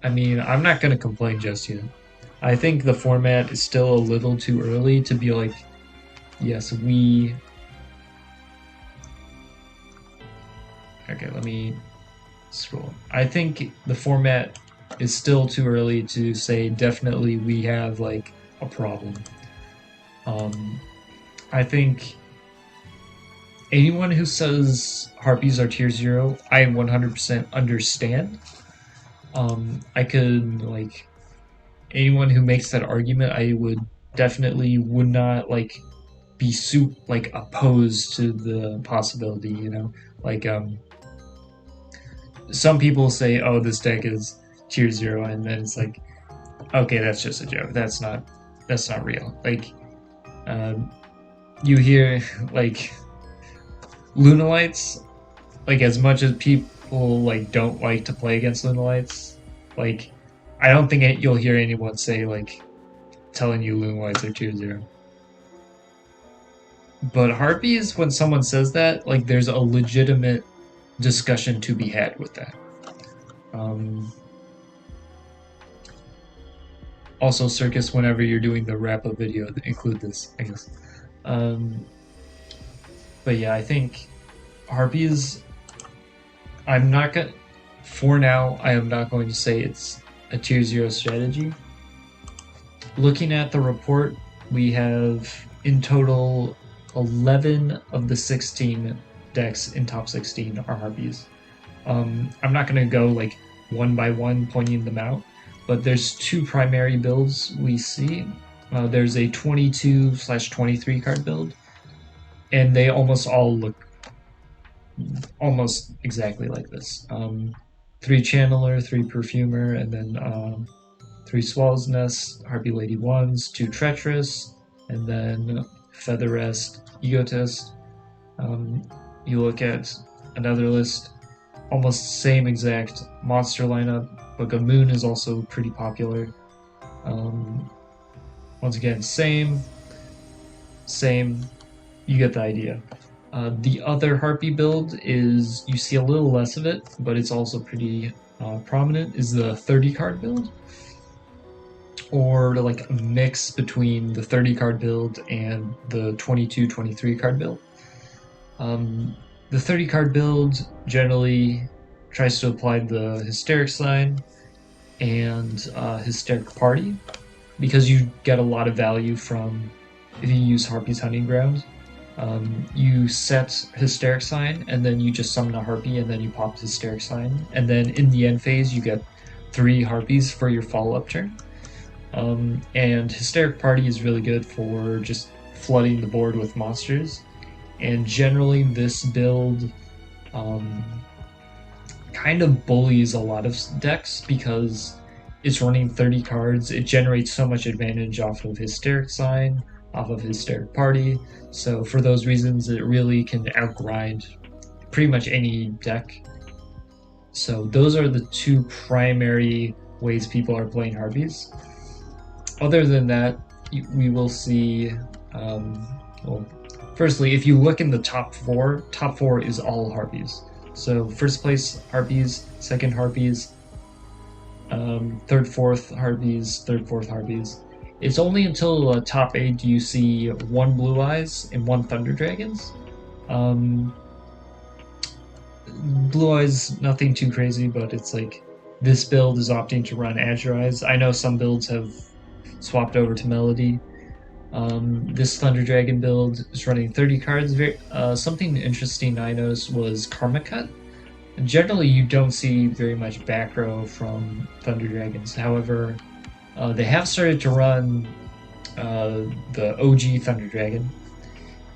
I mean, I'm not gonna complain just yet. I think the format is still a little too early to be like, yes, we. Okay, let me scroll. I think the format is still too early to say definitely we have like a problem. Um, I think anyone who says Harpies are tier zero, I 100% understand. I could like anyone who makes that argument, I would definitely would not like be like opposed to the possibility. Like some people say, "Oh, this deck is tier zero," and then it's like, okay, that's just a joke. That's not real. Like um, you hear like Lunalights, like as much as people like don't like to play against Lunalights, like I don't think you'll hear anyone say like telling you Lunalights are tier zero. But Harpies, when someone says that, like there's a legitimate discussion to be had with that. Um, Also, Circus, whenever you're doing the wrap up video, include this, I guess. Um, but yeah, I think Harpies, I'm not gonna, for now, I am not going to say it's a tier zero strategy. Looking at the report, we have in total 11 of the 16 decks in top 16 are Harpies. I'm not going to go like one by one pointing them out, but there's two primary builds we see. There's a 22/23 card build, and they almost all look almost exactly like this. Three Channeler, three Perfumer, and then three Swallow's Nest, Harpy Lady Ones, two Treacherous, and then Featherest, Egotist. Um, you look at another list, almost same exact monster lineup, but Gamoon is also pretty popular. Um, Once again, same. You get the idea. The other Harpy build is you see a little less of it, but it's also pretty prominent. Is the 30 card build, or like a mix between the 30 card build and the 22/23 card build. The 30 card build generally tries to apply the Hysteric Sign and Hysteric Party because you get a lot of value from if you use Harpy's Hunting Ground. You set Hysteric Sign and then you just summon a Harpy and then you pop Hysteric Sign. And then in the end phase, you get 3 Harpies for your follow up turn. And Hysteric Party is really good for just flooding the board with monsters. And generally, this build um, kind of bullies a lot of decks because it's running 30 cards. It generates so much advantage off of Hysteric Sign, off of Hysteric Party. So for those reasons, it really can outgrind pretty much any deck. So those are the two primary ways people are playing Harpies. Other than that, we will see. Well, firstly, if you look in the top four is all Harpies. So first place Harpies, second Harpies, third, fourth Harpies, third, fourth Harpies. It's only until top 8 do you see one Blue Eyes and one Thunder Dragons. Blue Eyes, nothing too crazy, but it's like this build is opting to run Azure Eyes. I know some builds have swapped over to Melody. This Thunder Dragon build is running 30 cards. Something interesting I noticed was Karma Cut. Generally, you don't see very much back row from Thunder Dragons. However, they have started to run the OG Thunder Dragon.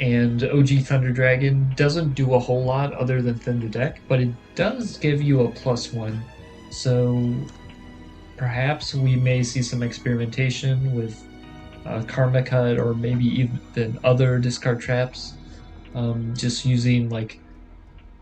And OG Thunder Dragon doesn't do a whole lot other than thin the deck, but it does give you a +1. So perhaps we may see some experimentation with Karma Cut or maybe even other discard traps. Just using like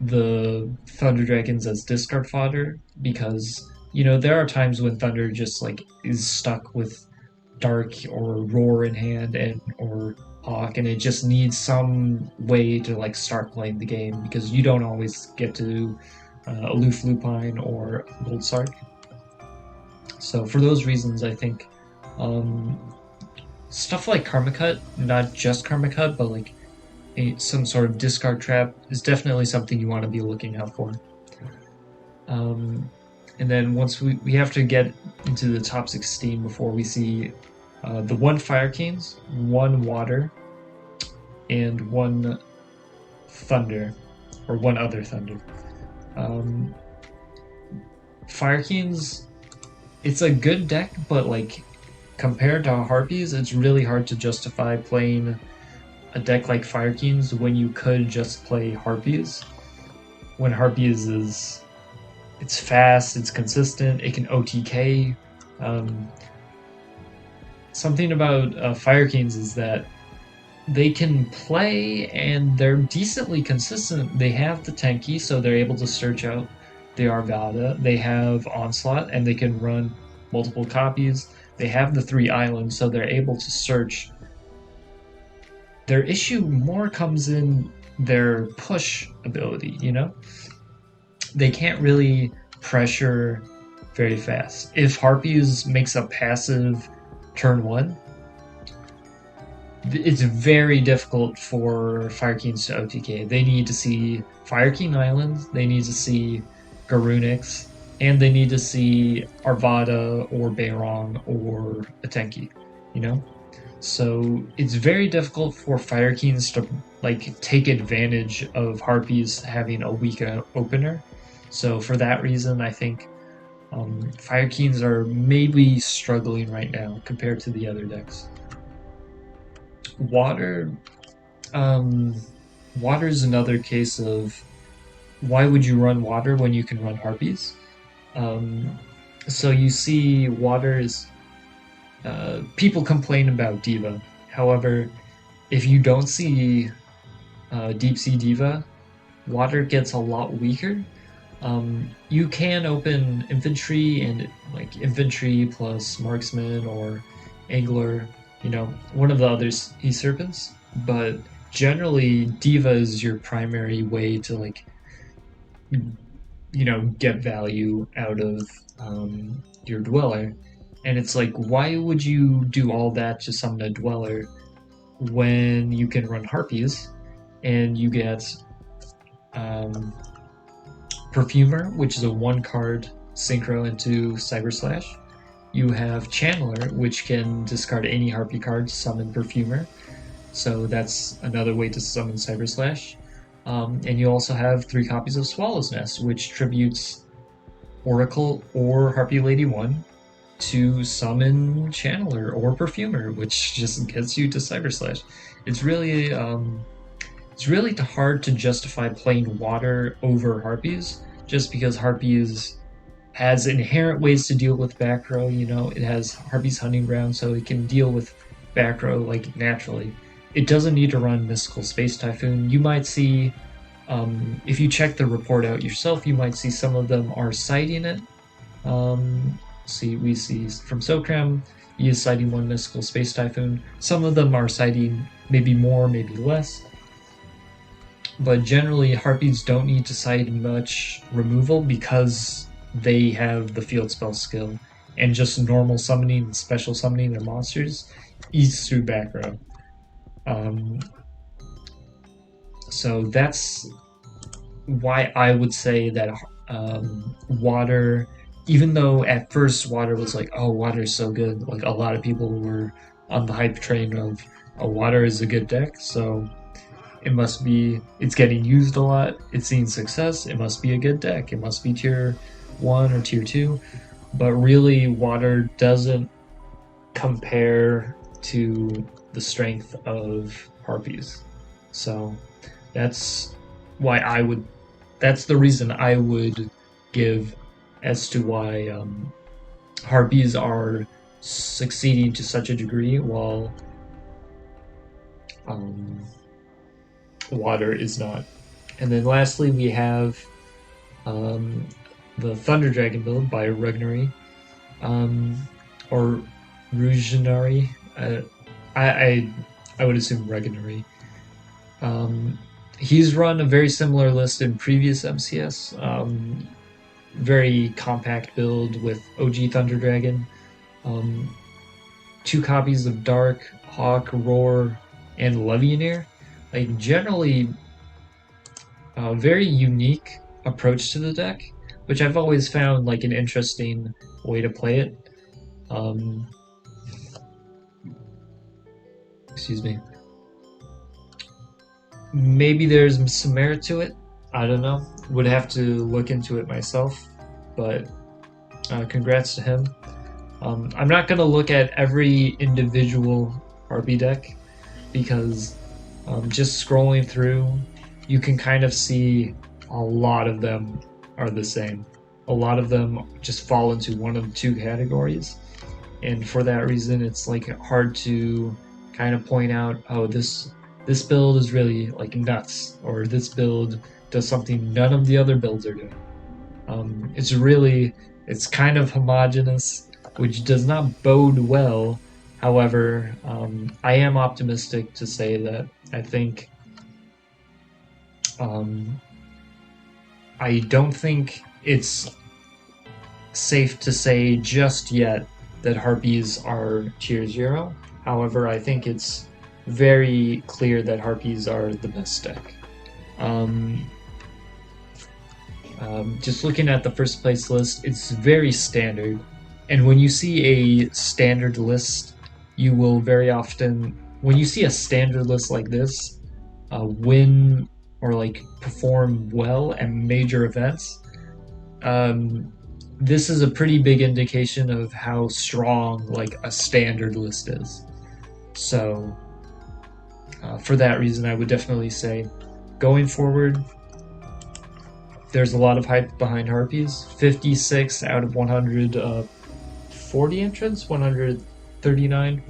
the Thunder Dragons as discard fodder because there are times when Thunder just like is stuck with Dark or Roar in hand and or Hawk, and it just needs some way to like start playing the game because you don't always get to Aloof Lupine or Gold Sark. So for those reasons, I think um, stuff like Karma Cut, not just Karma Cut, but like some sort of discard trap is definitely something you want to be looking out for. Um, and then once we have to get into the top 16 before we see the one Fire Kings, one Water, and one Thunder, or one other Thunder. Um, Fire Kings, it's a good deck, but like compared to Harpies, it's really hard to justify playing a deck like Fire Kings when you could just play Harpies. When Harpies is, it's fast, it's consistent, it can OTK. Um, Something about Fire Kings is that they can play and they're decently consistent. They have the Tenki, so they're able to search out the Arvada. They have Onslaught, and they can run multiple copies. They have the 3 islands, so they're able to search. Their issue more comes in their push ability, you know? They can't really pressure very fast. If Harpies makes a passive turn 1, it's very difficult for Fire Kings to OTK. They need to see Fire King Islands, they need to see Garunix, and they need to see Arvada or Beirong or Atenki, you know? So it's very difficult for Fire Kings to like take advantage of Harpies having a weak opener. So for that reason, I think Fire Kings are maybe struggling right now compared to the other decks. Water, um, Water is another case of why would you run Water when you can run Harpies? So you see, Water is people complain about Diva. However, if you don't see Deep Sea Diva, Water gets a lot weaker. You can open infantry and like infantry plus marksman or angler, you know, one of the other sea serpents, but generally Diva is your primary way to like, you know, get value out of your dweller. And it's like, why would you do all that to summon a dweller when you can run Harpies and you get Perfumer, which is a 1-card synchro into Cyber Slash. You have Channeler, which can discard any Harpy card to summon Perfumer. So that's another way to summon Cyber Slash. And you also have 3 copies of Swallow's Nest, which tributes Oracle or Harpy Lady 1 to summon Channeler or Perfumer, which just gets you to Cyber Slash. It's really hard to justify playing Water over Harpies, just because Harpies has inherent ways to deal with back row. You know, it has Harpies Hunting Ground, so it can deal with back row like naturally. It doesn't need to run Mystical Space Typhoon. You might see, if you check the report out yourself, you might see some of them are citing it. We see from Sokram, he is citing 1 Mystical Space Typhoon. Some of them are citing maybe more, maybe less. But generally, Harpies don't need to cite much removal because they have the field spell skill, and just normal summoning and special summoning their monsters eats through back row. So that's why I would say that Water, even though at first Water was like, oh, Water is so good, like a lot of people were on the hype train of, oh, Water is a good deck, so it's getting used a lot, it's seeing success, it must be a good deck, it must be tier 1 or tier 2, but really Water doesn't compare to the strength of Harpies. So that's the reason I would give as to why Harpies are succeeding to such a degree while Water is not. And then lastly, we have the Thunder Dragon build by Rugnari, or Rujanari. I would assume Rugnari. He's run a very similar list in previous MCS. very compact build with OG Thunder Dragon. Um, 2 copies of Dark, Hawk, Roar, and Levianeer. Like generally a very unique approach to the deck, which I've always found like an interesting way to play it. Um, excuse me. Maybe there's some merit to it. I don't know. Would have to look into it myself. But congrats to him. I'm not going to look at every individual Harpy deck because just scrolling through, you can kind of see a lot of them are the same. A lot of them just fall into one of 2 categories, and for that reason, it's like hard to kind of point out, oh, this build is really like nuts, or this build does something none of the other builds are doing. It's kind of homogenous, which does not bode well. However, I am optimistic to say that I think um, I don't think it's safe to say just yet that Harpies are tier 0. However, I think it's very clear that Harpies are the best deck. Um, just looking at the first place list, it's very standard. And when you see a standard list, you will very often, when you see a standard list like this, win or like perform well at major events, um, this is a pretty big indication of how strong like a standard list is. So for that reason, I would definitely say going forward, there's a lot of hype behind Harpies. 56 out of 140 entrants, 139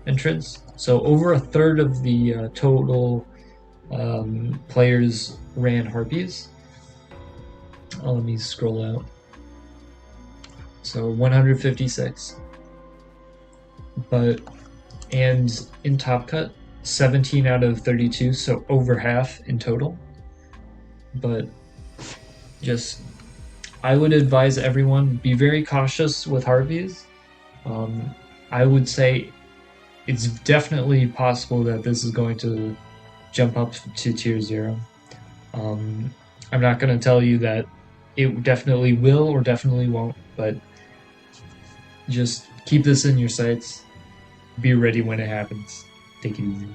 entrants. So over a third of the total players ran Harpies. Let me scroll out. So 156. And in Top Cut, 17 out of 32, so over half in total. But just, I would advise everyone be very cautious with Harpies. I would say it's definitely possible that this is going to jump up to tier 0. I'm not going to tell you that it definitely will or definitely won't, but just keep this in your sights. Be ready when it happens. Take it easy.